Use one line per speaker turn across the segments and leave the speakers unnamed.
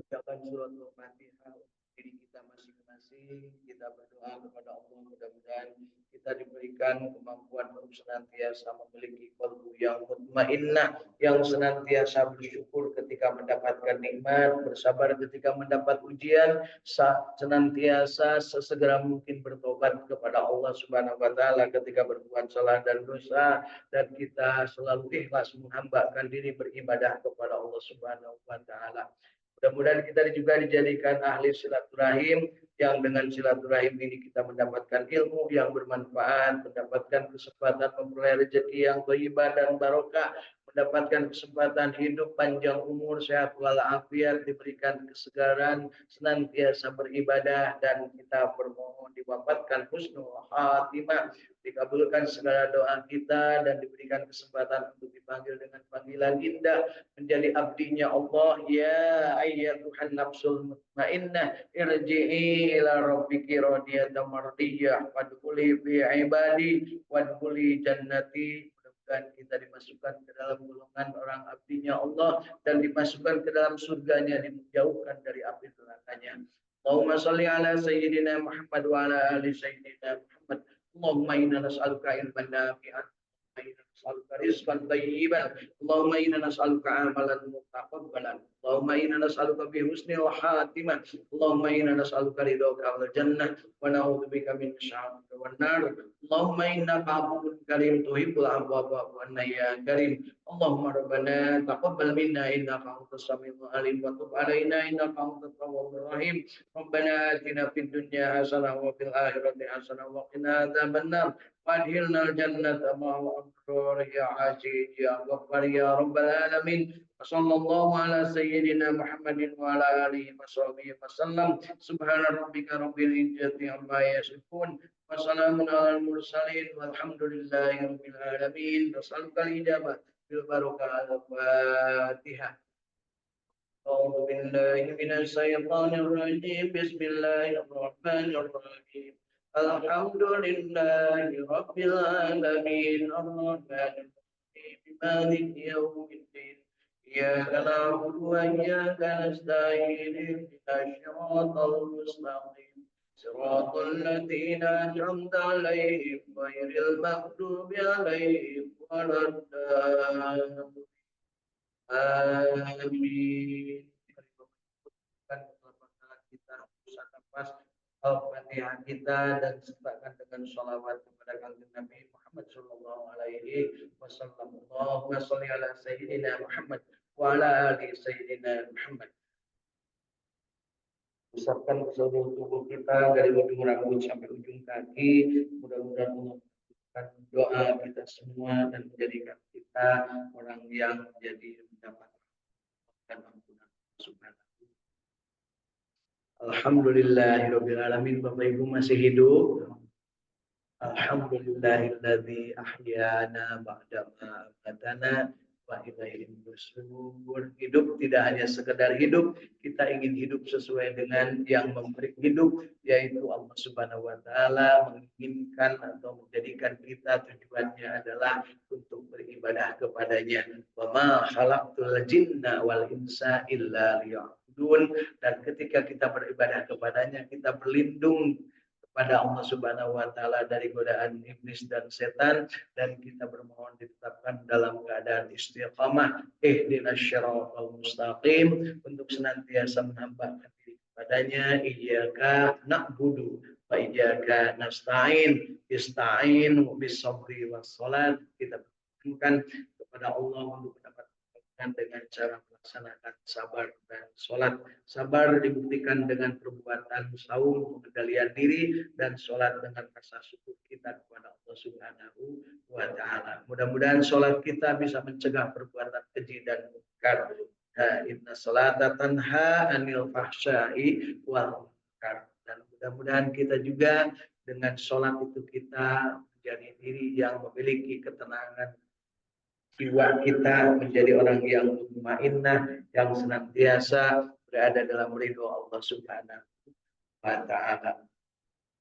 Bacakan suratul Fatihah diri kita masing-masing. Kita berdoa kepada Allah, mudah-mudahan kita diberikan kemampuan untuk senantiasa memiliki qalbu yang mutmainnah, yang senantiasa bersyukur ketika mendapatkan nikmat, bersabar ketika mendapat ujian, senantiasa sesegera mungkin bertobat kepada Allah Subhanahu wa taala ketika berbuat salah dan dosa, dan kita selalu ikhlas menghambakan diri beribadah kepada Allah Subhanahu wa taala. Mudah-mudahan kita juga dijadikan ahli silaturahim, yang dengan silaturahim ini kita mendapatkan ilmu yang bermanfaat, mendapatkan kesempatan memperoleh rezeki yang thayyibah dan barokah, mendapatkan kesempatan hidup panjang umur, sehat walafiat, diberikan kesegaran, senantiasa beribadah, dan kita bermohon diwafatkan husnul khatimah, dikabulkan segala doa kita, dan diberikan kesempatan untuk dipanggil dengan panggilan indah menjadi abdinya Allah. Ya ayyatuhan nafsul mutmainnah irji'i ila rabbiki radiyatan mardiyah wadkhuli fi ibadi wadkhuli jannati. Mudah-mudahan kita dimasukkan ke dalam golongan orang abdinya Allah dan dimasukkan ke dalam surganya, dijauhkan dari api nerakanya. Allahumma shalli ala sayyidina Muhammad wa ala ali sayyidina Muhammad. Allahumma inna nas'aluka ilman nafi'an, nas'aluka rizqan thayyiban, Allahumma inna nas'aluka amalan mutaqabbalan, Allahumma inna nas'aluka bi husnil khatimah, Allahumma inna nas'aluka ridhaka wal jannah wa na'udzubika min syarrika wan nar. Allahumma innaka afuwwun karim tuhibbul afwa fa'fu anna ya karim. Allahumma rabbana taqabbal minna innaka antas samiul alim wa tub alaina innaka antat tawwabur rahim. Rabbana atina fid dunya hasanah wa fil akhirati hasanah wa qina adzabannar. Wadhilna al-jannata ma'al abrar ya aziz ya ghaffar ya rabbal alamin. Sallallahu ala sayyidina Muhammadin wa ala alihi wa sahbihi wasallam. Subhana rabbika rabbil izzati amma yasifun wa salamun alal mursalin walhamdulillahi rabbil alamin. Nasalukal ijabah bil barakah al-Fatihah. أعوذ بالله من الشيطان الرجيم بسم الله الرحمن الرحيم الحمد لله رب العالمين الرحمن الرحيم مالك يوم الدين إياك نعبد وإياك نستعين اهدنا الصراط المستقيم صراط الذين أنعمت عليهم غير المغضوب عليهم ولا الضالين. Amin. Kita usah nafas Al-Fatihah kita dan sertakan dengan sholawat kepada kanjeng Nabi Muhammad Sallallahu Alaihi Wasallam. Allahumma sholli ala Sayyidina Muhammad wa ala ali Sayyidina Muhammad. Usapkan ke seluruh tubuh kita dari ujung rambut sampai ujung kaki. Mudah-mudahan Allah doa kita semua dan menjadikan kita orang yang menjadi mendapatkan ampunan Subhanahu. Alhamdulillahirabbil alamin. Bapak Ibu masih hidup? Alhamdulillahilladzi ahyana ba'dama amatana wa ilaihi nusyur. Hidup tidak hanya sekedar hidup, kita ingin hidup sesuai dengan yang memberi hidup, yaitu Allah Subhanahu wa taala menginginkan atau menjadikan kita tujuannya adalah untuk beribadah kepadanya. Wa ma khalaqtul jinna wal insa illa liya'budun. Dan ketika kita beribadah kepadanya, kita berlindung pada Allah Subhanahu wa taala dari godaan iblis dan setan, dan kita bermohon ditetapkan dalam keadaan istiqamah ihdinas syiratal mustaqim, untuk senantiasa menambahkan diri kepadanya. Iyyaka na'budu wa iyyaka nasta'in, ista'in bis sabri was salat. Kita bermohon kepada Allah untuk mendapatkan dengan cara melaksanakan sabar dan sholat. Sabar dibuktikan dengan perbuatan saum, pengendalian diri, dan sholat dengan rasa syukur kita kepada Allah Subhanahu wa taala. Mudah-mudahan sholat kita bisa mencegah perbuatan keji dan munkar. Inna sholata tanha anil fahsya'i wal munkar. Dan mudah-mudahan kita juga dengan sholat itu kita menjadi diri yang memiliki ketenangan jiwa, kita menjadi orang yang mutmainnah, yang senantiasa berada dalam ridho Allah Subhanahu wa taala.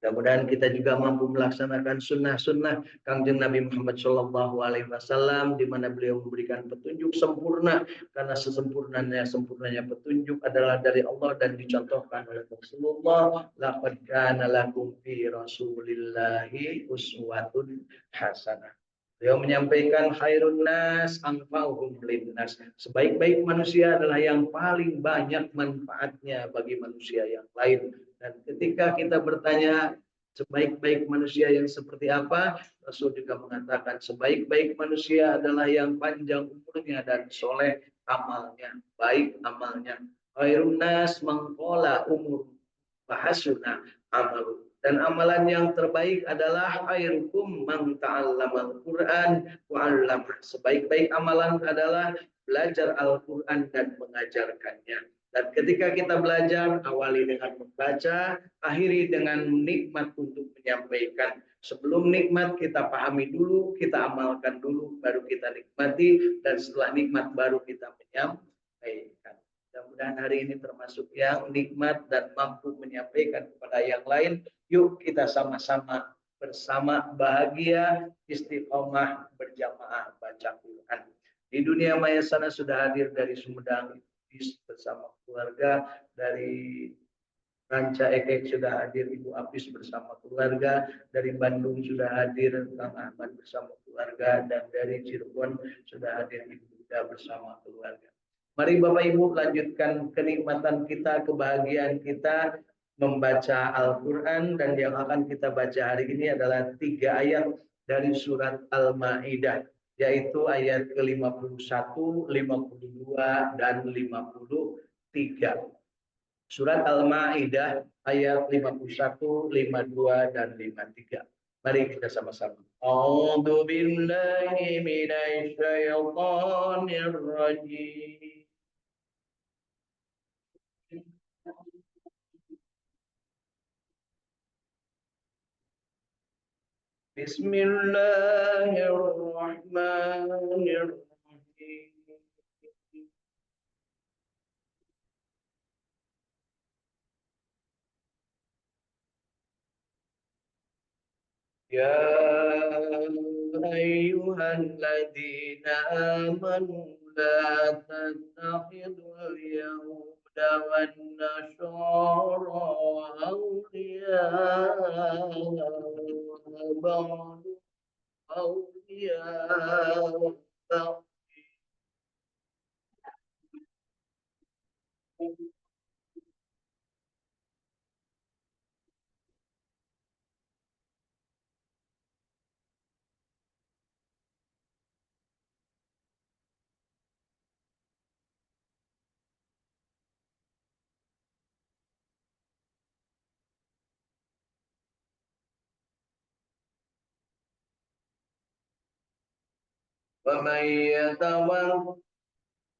Mudah-mudahan kita juga mampu melaksanakan sunnah-sunnah Kangjeng Nabi Muhammad SAW, di mana beliau memberikan petunjuk sempurna, karena sempurnanya petunjuk adalah dari Allah dan dicontohkan oleh Rasulullah. Laqad kana lakum fi Rasulillahi uswatun hasanah. Beliau menyampaikan khairun nas anfa'uhum linnas. Sebaik-baik manusia adalah yang paling banyak manfaatnya bagi manusia yang lain. Dan ketika kita bertanya sebaik-baik manusia yang seperti apa, Rasul juga mengatakan sebaik-baik manusia adalah yang panjang umurnya dan soleh amalnya, baik amalnya. Khairun nas mangkola umur bahasuna amalu. Dan amalan yang terbaik adalah khairukum man ta'allamal Qur'an wa 'allamah. Sebaik-baik amalan adalah belajar Al-Qur'an dan mengajarkannya. Dan ketika kita belajar, awali dengan membaca, akhiri dengan nikmat untuk menyampaikan. Sebelum nikmat kita pahami dulu, kita amalkan dulu, baru kita nikmati, dan setelah nikmat baru kita menyampaikan. Mudah-mudahan hari ini termasuk yang nikmat dan mampu menyampaikan kepada yang lain. Yuk kita sama-sama bersama bahagia istiqomah berjamaah baca Quran. Di dunia maya sana sudah hadir dari Sumedang bersama keluarga, dari Ranca Ekek sudah hadir Ibu Apis bersama keluarga, dari Bandung sudah hadir Kang Ahmad bersama keluarga, dan dari Cirebon sudah hadir Ibu Ida bersama keluarga. Mari Bapak Ibu lanjutkan kenikmatan kita, kebahagiaan kita membaca Al-Quran, dan yang akan kita baca hari ini adalah 3 ayat dari surat Al-Ma'idah, yaitu ayat ke-51, 52, dan 53. Surat Al-Ma'idah ayat 51, 52, dan 53. Mari kita sama-sama. A'udzu billahi minasy syaithanir rajim. Bismillahirrahmanirrahim. Ya ayyuhalladzina amanu la tattakhidul yahuda wan nasara awliya ba'du awliya ba'd.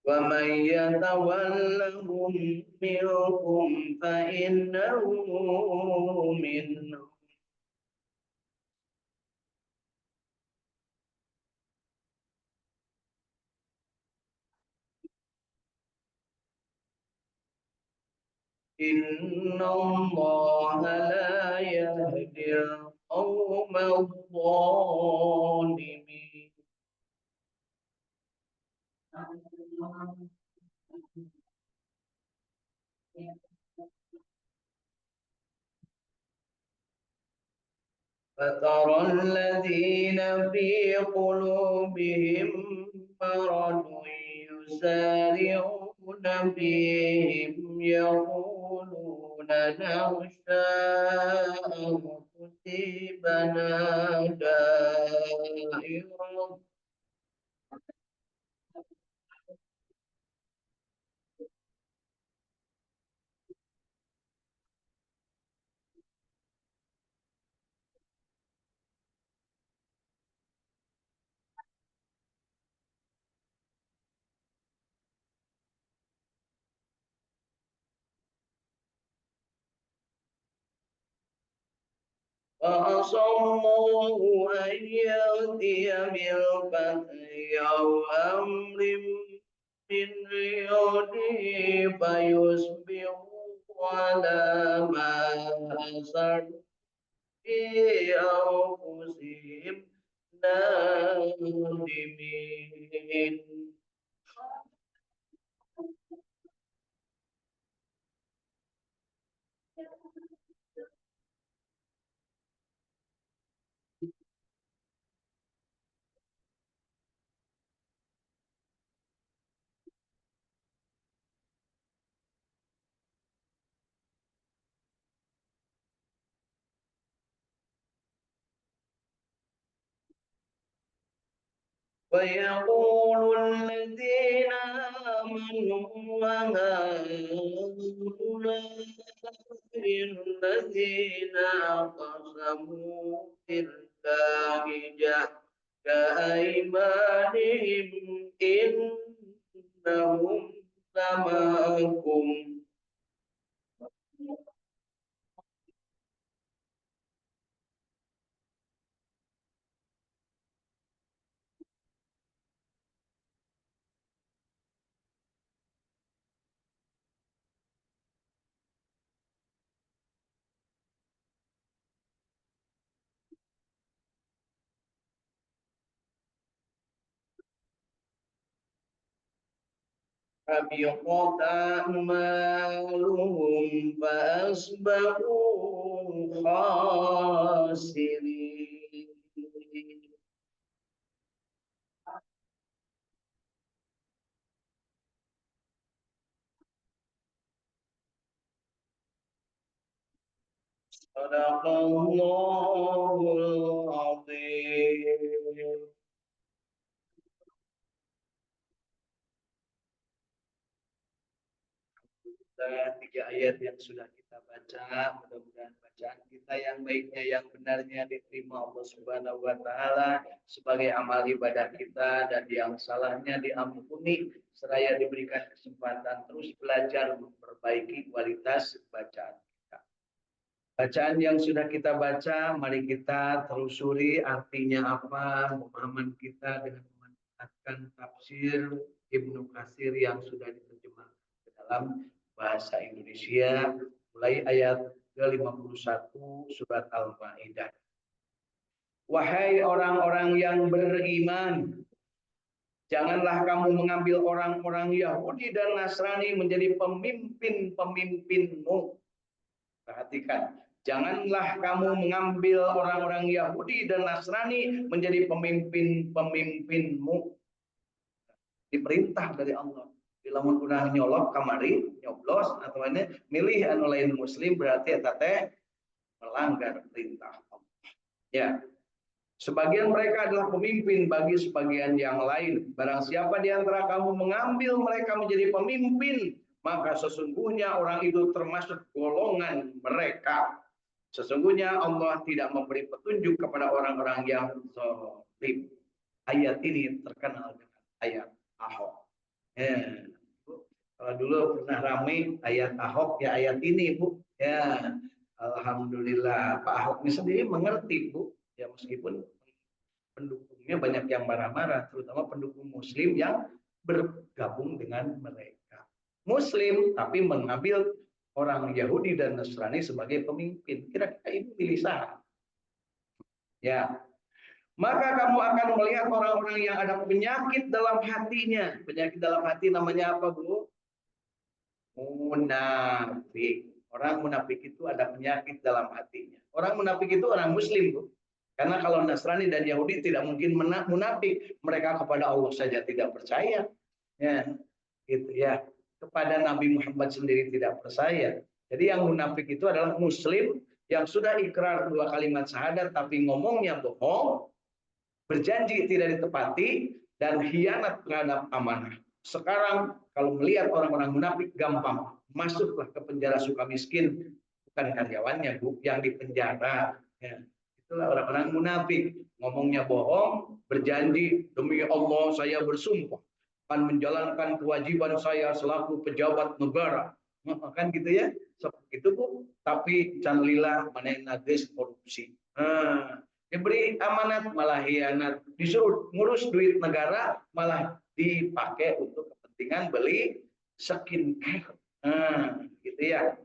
ومن يتولهم منكم فإنه منهم. إن الله لا يهدي القوم الظالمين. فترى الذين في قلوبهم مرض يسارعون فيهم يقولون نخشى أن تصيبنا دائرة فعسى الله أن يأتي بالفتح أو أمر من عنده فيصبحوا على ما أسروا في أنفسهم نادمين. ويقول الذين آمنوا وهؤلاء الذين أقسموا بالله جهد أيمانهم إنهم لمعكم. حبطت أعمالهم فأصبحوا خاسرين. Sadaqallahul azim. Tiga ayat yang sudah kita baca, mudah-mudahan bacaan kita yang baiknya, yang benarnya diterima Allah Subhanahu wa taala sebagai amal ibadah kita, dan yang salahnya diampuni seraya diberikan kesempatan terus belajar memperbaiki kualitas bacaan kita. Bacaan yang sudah kita baca, mari kita telusuri artinya apa, pemahaman kita dengan memanfaatkan tafsir Ibnu Katsir yang sudah diterjemahkan ke dalam bahasa Indonesia, mulai ayat ke-51 surat Al-Maidah. Wahai orang-orang yang beriman, janganlah kamu mengambil orang-orang Yahudi dan Nasrani menjadi pemimpin-pemimpinmu. Perhatikan, janganlah kamu mengambil orang-orang Yahudi dan Nasrani menjadi pemimpin-pemimpinmu. Diperintah dari Allah. Lamun urang nyolok kamari, nyoblos atau ini milih anu lain muslim, berarti eta teh melanggar perintah Allah. Ya. Sebagian mereka adalah pemimpin bagi sebagian yang lain. Barang siapa di antara kamu mengambil mereka menjadi pemimpin, maka sesungguhnya orang itu termasuk golongan mereka. Sesungguhnya Allah tidak memberi petunjuk kepada orang-orang yang zalim. Ayat ini terkenal dengan ayat Ahok. Ya. Kalau dulu pernah ramai ayat Ahok, ya ayat ini, Bu. Ya, alhamdulillah Pak Ahok ini sendiri mengerti, Bu. Ya, meskipun pendukungnya banyak yang marah-marah, terutama pendukung Muslim yang bergabung dengan mereka. Muslim tapi mengambil orang Yahudi dan Nasrani sebagai pemimpin. Kira-kira itu pilih saham. Ya, maka kamu akan melihat orang-orang yang ada penyakit dalam hatinya. Penyakit dalam hati namanya apa, Bu? Munafik. Orang munafik itu ada penyakit dalam hatinya. Orang munafik itu orang Muslim, Bu. Karena kalau Nasrani dan Yahudi tidak mungkin munafik. Mereka kepada Allah saja tidak percaya. Ya, gitu ya. Kepada Nabi Muhammad sendiri tidak percaya. Jadi yang munafik itu adalah Muslim yang sudah ikrar 2 kalimat syahadat tapi ngomongnya bohong, berjanji tidak ditepati, dan khianat terhadap amanah. Sekarang kalau melihat orang-orang munafik gampang, masuklah ke penjara suka miskin, bukan karyawannya, Bu, yang di penjara. Ya. Itulah orang-orang munafik, ngomongnya bohong, berjanji demi Allah saya bersumpah akan menjalankan kewajiban saya selaku pejabat negara. Kan gitu ya, seperti itu, Bu. Tapi canlillah mana korupsi. Diberi amanat malah hianat, disuruh ngurus duit negara malah dipakai untuk kepentingan beli skincare. Gitu ya.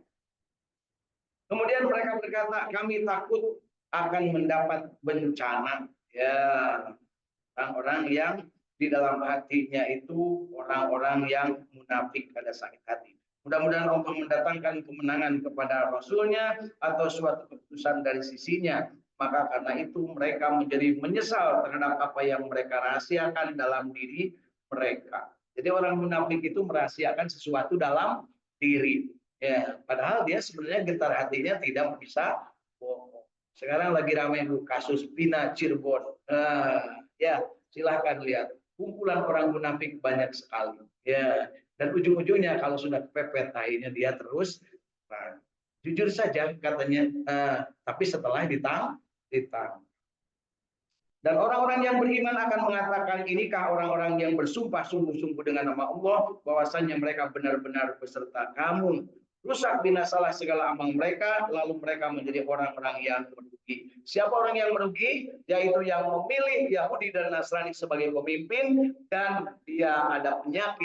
Kemudian mereka berkata, kami takut akan mendapat bencana. Ya, orang-orang yang di dalam hatinya itu orang-orang yang munafik pada sakit hati. Mudah-mudahan Allah mendatangkan kemenangan kepada Rasulnya atau suatu keputusan dari sisinya. Maka karena itu mereka menjadi menyesal terhadap apa yang mereka rahasiakan dalam diri mereka. Jadi orang munafik itu merahasiakan sesuatu dalam diri. Ya, padahal dia sebenarnya getar hatinya tidak bisa bohong. Sekarang lagi ramai kasus Pina Cirebon. Ya, silahkan lihat. Kumpulan orang munafik banyak sekali. Ya, dan ujung-ujungnya kalau sudah kepepet tahinya dia terus. Nah, jujur saja katanya, tapi setelah ditang. Dan orang-orang yang beriman akan mengatakan, inikah orang-orang yang bersumpah sungguh-sungguh dengan nama Allah, bahwasanya mereka benar-benar beserta kamu. Rusak binasalah segala amal mereka, lalu mereka menjadi orang-orang yang merugi. Siapa orang yang merugi? Yaitu yang memilih Yahudi dan Nasrani sebagai pemimpin, dan dia ada penyakit